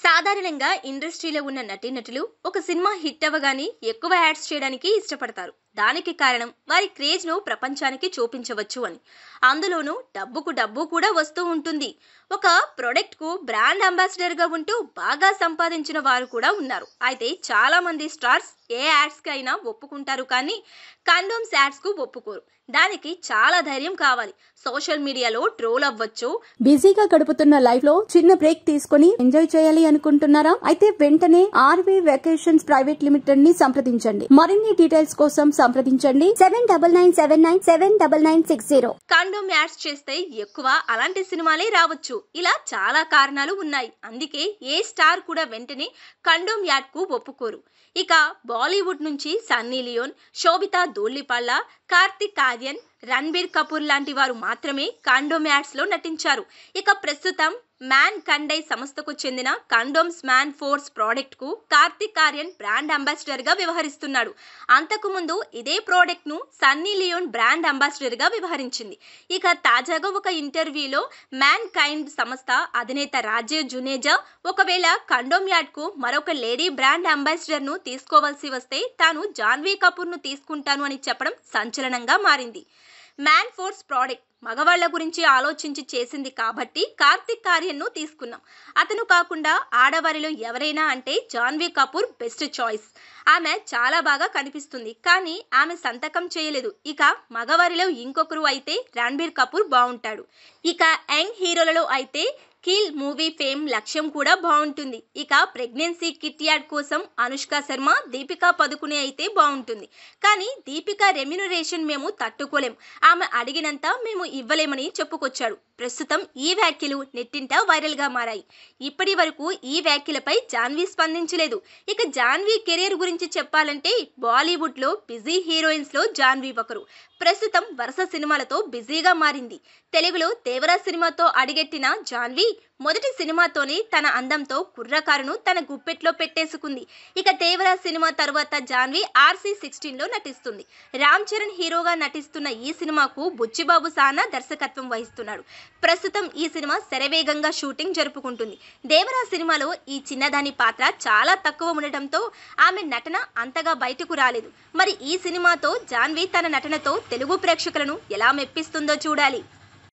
సాధారణంగా ఇండస్ట్రీలో ఉన్న నటీనటులు ఒక సినిమా హిట్ అవ్వగానే ఎక్కువ యాడ్స్ చేయడానికి ఇష్టపడతారు. దానికి కారణం వారి క్రేజ్ ను ప్రపంచానికి చూపించవచ్చు అని. అందులోనూ డబ్బుకు డబ్బు కూడా వస్తూ ఉంటుంది. ఒక ప్రొడక్ట్ కు బ్రాండ్ అంబాసిడర్ గా ఉంటూ బాగా సంపాదించిన వారు కూడా ఉన్నారు. అయితే చాలా మంది స్టార్స్ ఏ యాడ్స్ కి అయినా ఒప్పుకుంటారు, కానీ కండోమ్స్ యాడ్స్ కు ఒప్పుకోరు. దానికి చాలా ధైర్యం కావాలి. సోషల్ మీడియాలో ట్రోల్ అవ్వచ్చు. బిజీగా గడుపుతున్న లైఫ్ లో చిన్న బ్రేక్ తీసుకుని ఎంజాయ్ చేయాలి అనుకుంటున్నారా? అయితే వెంటనే ఆర్వి వెకేషన్స్ ప్రైవేట్ లిమిటెడ్ ని సంప్రదించండి. మరిన్ని డీటెయిల్స్ కోసం సంప్రదించండి 7997979960. కండోమ్ యాడ్స్ చేస్తే ఎక్కువ అలాంటి సినిమాలే రావచ్చు. ఇలా చాలా కారణాలు ఉన్నాయి. అందుకే ఏ స్టార్ కూడా వెంటనే కండోమ్ యాడ్ కు ఒప్పుకోరు. ఇక బాలీవుడ్ నుంచి సన్నీ లియోన్, శోభితా ధూళిపాళ్ల, కార్తిక్ ఆర్యన్, రణబీర్ కపూర్ లాంటి వారు మాత్రమే కండోమ్ యాడ్స్ లో నటించారు. ఇక ప్రస్తుతం మ్యాన్ కండై సంస్థకు చెందిన కండోమ్స్ మ్యాన్ ఫోర్స్ ప్రోడక్ట్ కు కార్తిక్ ఆర్యన్ బ్రాండ్ అంబాసిడర్ గా వ్యవహరిస్తున్నాడు. అంతకు ముందు ఇదే ప్రోడక్ట్ ను సన్నీ లియోన్ బ్రాండ్ అంబాసిడర్ గా వ్యవహరించింది. ఇక తాజాగా ఒక ఇంటర్వ్యూలో మ్యాన్ కైండ్ సంస్థ అధినేత రాజీవ్ జునేజా ఒకవేళ కండోమ్ యాడ్ కు మరొక లేడీ బ్రాండ్ అంబాసిడర్ ను తీసుకోవాల్సి వస్తే తాను జాన్వీ కపూర్ ను తీసుకుంటాను అని చెప్పడం సంచలనంగా మారింది. మ్యాన్ ఫోర్స్ ప్రోడక్ట్ మగవాళ్ల గురించి ఆలోచించి చేసింది కాబట్టి కార్తిక్ ఆర్యన్ ను తీసుకున్నాం. అతను కాకుండా ఆడవారిలో ఎవరైనా అంటే జాన్వీ కపూర్ బెస్ట్ చాయిస్. ఆమె చాలా బాగా కనిపిస్తుంది, కానీ ఆమె సంతకం చేయలేదు. ఇక మగవారిలో ఇంకొకరు అయితే రణబీర్ కపూర్ బాగుంటాడు. ఇక యంగ్ హీరోలలో అయితే కిల్ మూవీ ఫేమ్ లక్ష్యం కూడా బాగుంటుంది. ఇక ప్రెగ్నెన్సీ కిట్ యాడ్ కోసం అనుష్క శర్మ, దీపికా పదుకునే అయితే బాగుంటుంది. కానీ దీపికా రెమ్యునరేషన్ మేము తట్టుకోలేం, ఆమె అడిగినంత మేము ఇవ్వలేమని చెప్పుకొచ్చాడు. ప్రస్తుతం ఈ వ్యాఖ్యలు నెట్టింట వైరల్ గా మారాయి. ఇప్పటి వరకు ఈ వ్యాఖ్యలపై జాన్వీ స్పందించలేదు. ఇక జాన్వీ కెరీర్ గురించి చెప్పాలంటే బాలీవుడ్ లో బిజీ హీరోయిన్స్ లో జాన్వీ ఒకరు. ప్రస్తుతం వరుస సినిమాలతో బిజీగా మారింది. తెలుగులో దేవరా సినిమాతో అడిగెట్టిన జాన్వీ మొదటి సినిమాతోనే తన అందంతో కుర్రకారును తన గుప్పెట్లో పెట్టేసుకుంది. ఇక దేవరా సినిమా తరువాత జాన్వీ RC16 లో నటిస్తుంది. రామ్ చరణ్ హీరోగా నటిస్తున్న ఈ సినిమాకు బుచ్చిబాబు సానా దర్శకత్వం వహిస్తున్నాడు. ప్రస్తుతం ఈ సినిమా శరవేగంగా షూటింగ్ జరుపుకుంటుంది. దేవరా సినిమాలో ఈ చిన్నదాని పాత్ర చాలా తక్కువ ఉండటంతో ఆమె నటన అంతగా బయటకు రాలేదు. మరి ఈ సినిమాతో జాన్వీ తన నటనతో తెలుగు ప్రేక్షకులను ఎలా మెప్పిస్తుందో చూడాలి.